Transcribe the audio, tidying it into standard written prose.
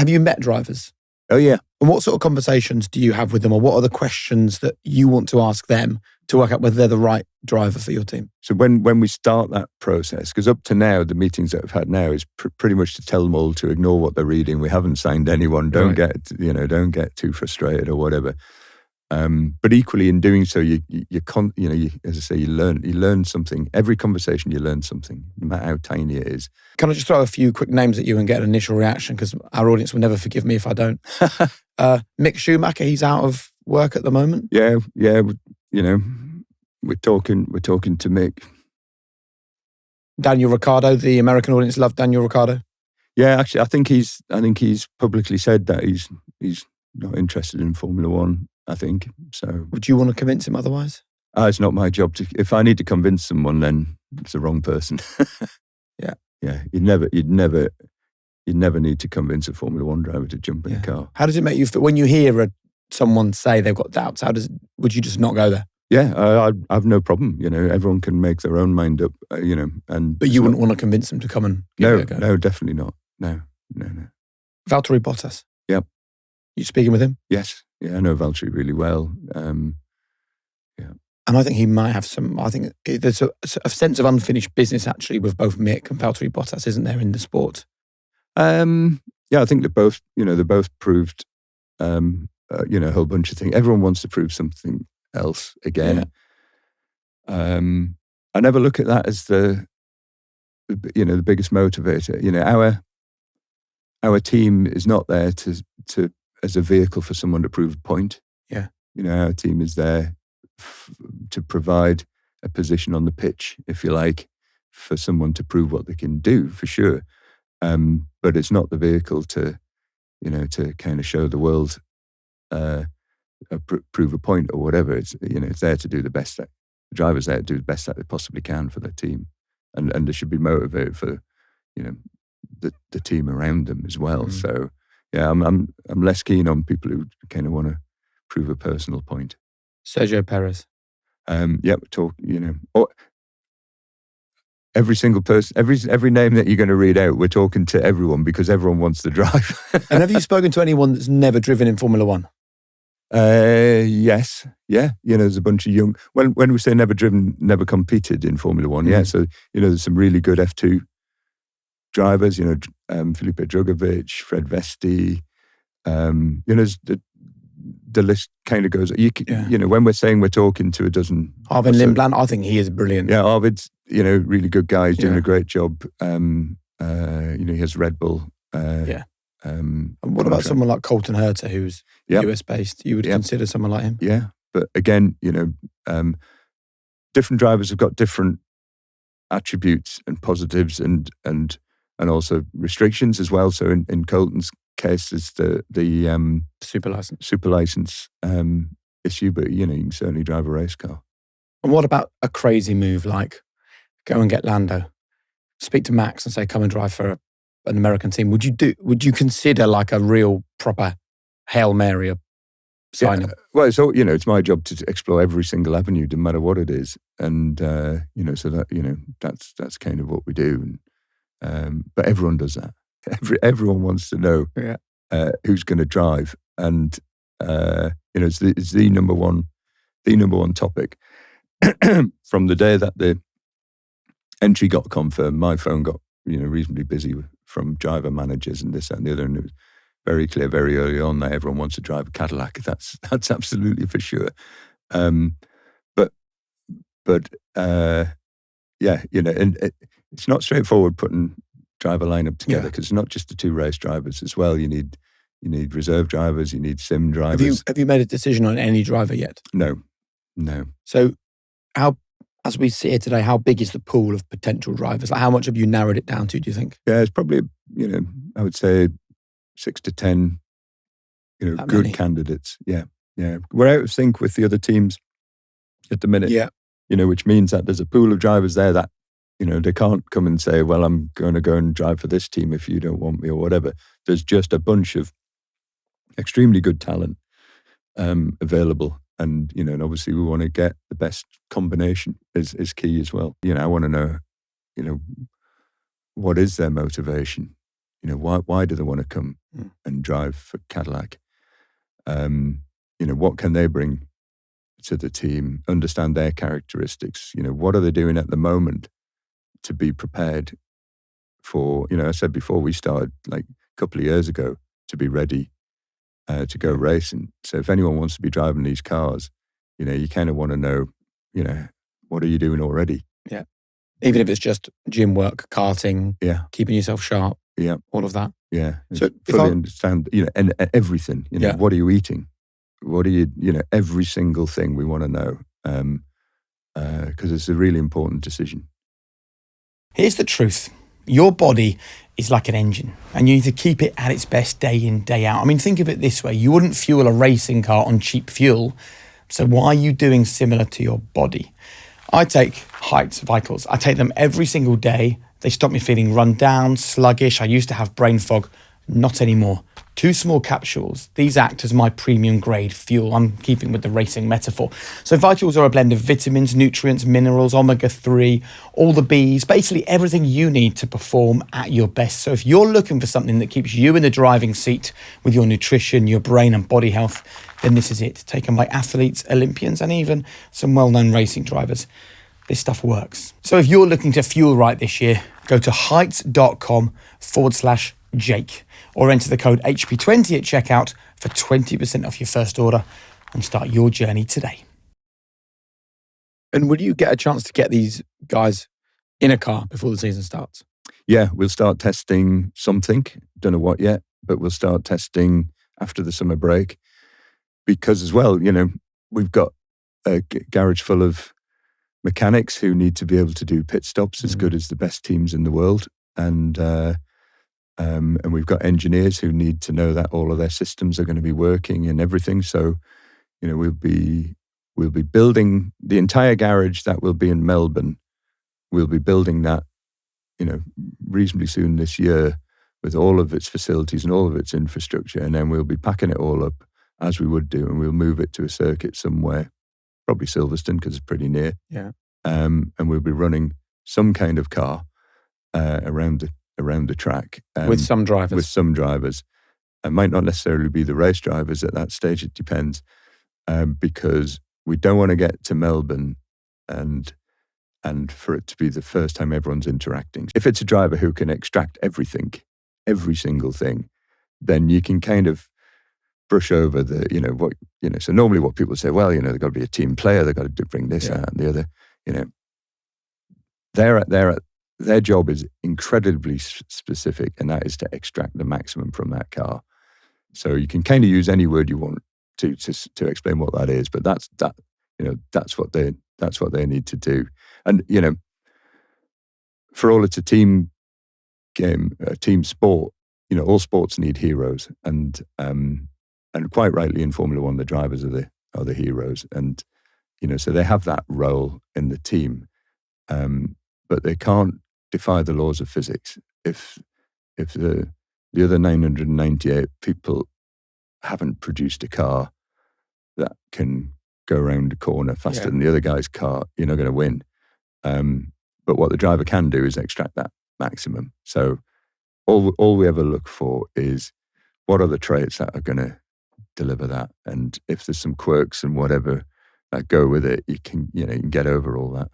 Have you met drivers? Oh, yeah. And what sort of conversations do you have with them, or what are the questions that you want to ask them to work out whether they're the right driver for your team? So when we start that process, because up to now, the meetings that I've had now is pretty much to tell them all to ignore what they're reading. We haven't signed anyone. Don't get too frustrated or whatever. But equally, in doing so, you as I say, you learn something. Every conversation, you learn something, no matter how tiny it is. Can I just throw a few quick names at you and get an initial reaction? Because our audience will never forgive me if I don't. Mick Schumacher, he's out of work at the moment. Yeah. We're talking to Mick. Daniel Ricciardo, the American audience loved Daniel Ricciardo. Yeah, actually, I think he's publicly said that he's not interested in Formula One. I think so. Would you want to convince him otherwise? It's not my job to. If I need to convince someone, then it's the wrong person. Yeah. You'd never need to convince a Formula One driver to jump in a car. How does it make you feel when you hear someone say they've got doubts? Would you just not go there? Yeah, I have no problem. Everyone can make their own mind up. But you wouldn't want to convince them to come and give it a go? No, definitely not. No. Valtteri Bottas. Yep. You speaking with him? Yes. Yeah, I know Valtteri really well. And I think he might have some. I think there's a sense of unfinished business actually with both Mick and Valtteri Bottas, isn't there, in the sport? I think they both proved, a whole bunch of things. Everyone wants to prove something else again. Yeah. I never look at that as the biggest motivator. Our team is not there to as a vehicle for someone to prove a point. Yeah. Our team is there to provide a position on the pitch, if you like, for someone to prove what they can do, for sure. But it's not the vehicle to kind of show the world, prove a point or whatever. It's there to do the best. The driver's there to do the best that they possibly can for their team, and they should be motivated for, the team around them as well. Mm. So, yeah, I'm less keen on people who kind of want to prove a personal point. Sergio Perez. We talk. Every single person, every name that you're going to read out, we're talking to everyone because everyone wants to drive. And have you spoken to anyone that's never driven in Formula One? Yes. Yeah. There's a bunch of young, when we say never driven, never competed in Formula One. Mm. Yeah. So, there's some really good F2 drivers, Felipe Drugovich, Fred Vesti, the list kind of goes, when we're saying we're talking to a dozen. Arvin Lindblad, I think he is brilliant. Yeah, Arvid's, really good guy. He's doing a great job. He has Red Bull. And what about someone like Colton Herta, who's US based? You would consider someone like him? Yeah, but again, different drivers have got different attributes and positives and also restrictions as well. So in Colton's case, is the super license issue, but you can certainly drive a race car. And what about a crazy move like go and get Lando, speak to Max and say come and drive for an American team? Would you consider like a real proper Hail Mary signing? Yeah, well, it's my job to explore every single avenue, no matter what it is, and so that that's kind of what we do. But everyone does that. Everyone wants to know who's going to drive, and it's the number one topic. From the day that the entry got confirmed, my phone got reasonably busy from driver managers and this that, and the other, and it was very clear very early on that everyone wants to drive a Cadillac. That's absolutely for sure. And it's not straightforward putting driver lineup together because it's not just the two race drivers as well. You need reserve drivers, you need sim drivers. Have you made a decision on any driver yet? No. So as we see it today, how big is the pool of potential drivers? Like how much have you narrowed it down to, do you think? Yeah, it's probably, I would say 6 to 10, good many candidates. Yeah. We're out of sync with the other teams at the minute. Yeah. Which means that there's a pool of drivers there that, they can't come and say, well, I'm going to go and drive for this team if you don't want me or whatever. There's just a bunch of extremely good talent available. And, and obviously we want to get the best combination is key as well. I want to know, what is their motivation? Why do they want to come and and drive for Cadillac. What can they bring to the team? Understand their characteristics. What are they doing at the moment to be prepared for? I said before, we started like a couple of years ago to be ready to go racing. So if anyone wants to be driving these cars, you kind of want to know, what are you doing already? Yeah. Even if it's just gym work, karting, keeping yourself sharp, all of that. Yeah. So fully understand, and everything, what are you eating? What are you, every single thing we want to know, because it's a really important decision. Here's the truth. Your body is like an engine, and you need to keep it at its best day in, day out. I mean, think of it this way. You wouldn't fuel a racing car on cheap fuel, so why are you doing similar to your body? I take Heights Vitals. I take them every single day. They stop me feeling run down, sluggish. I used to have brain fog. Not anymore. 2 small capsules. These act as my premium grade fuel. I'm keeping with the racing metaphor. So Vitals are a blend of vitamins, nutrients, minerals, omega-3, all the Bs, basically everything you need to perform at your best. So if you're looking for something that keeps you in the driving seat with your nutrition, your brain and body health, then this is it. Taken by athletes, Olympians, and even some well-known racing drivers. This stuff works. So if you're looking to fuel right this year, go to heights.com/Jake or enter the code HP20 at checkout for 20% off your first order and start your journey today. And would you get a chance to get these guys in a car before the season starts? Yeah, we'll start testing something. Don't know what yet, but we'll start testing after the summer break. Because as well, we've got a garage full of mechanics who need to be able to do pit stops as good as the best teams in the world. And we've got engineers who need to know that all of their systems are going to be working and everything. So, we'll be building the entire garage that will be in Melbourne. We'll be building that, reasonably soon this year with all of its facilities and all of its infrastructure. And then we'll be packing it all up as we would do, and we'll move it to a circuit somewhere, probably Silverstone because it's pretty near. Yeah. And we'll be running some kind of car around the track with some drivers. It might not necessarily be the race drivers at that stage. It depends, because we don't want to get to Melbourne and for it to be the first time everyone's interacting. If it's a driver who can extract everything, every single thing, then you can kind of brush over so normally what people say, well, they've got to be a team player, they've got to bring this out and the other, their job is incredibly specific, and that is to extract the maximum from that car. So you can kind of use any word you want to explain what that is, but that's what they need to do. And for all it's a team game, a team sport, all sports need heroes, and quite rightly in Formula One, the drivers are the heroes, and so they have that role in the team, but they can't defy the laws of physics. If the other 998 people haven't produced a car that can go around a corner faster than the other guy's car, you're not going to win. But what the driver can do is extract that maximum. So all we ever look for is what are the traits that are going to deliver that, and if there's some quirks and whatever that go with it, you can get over all that.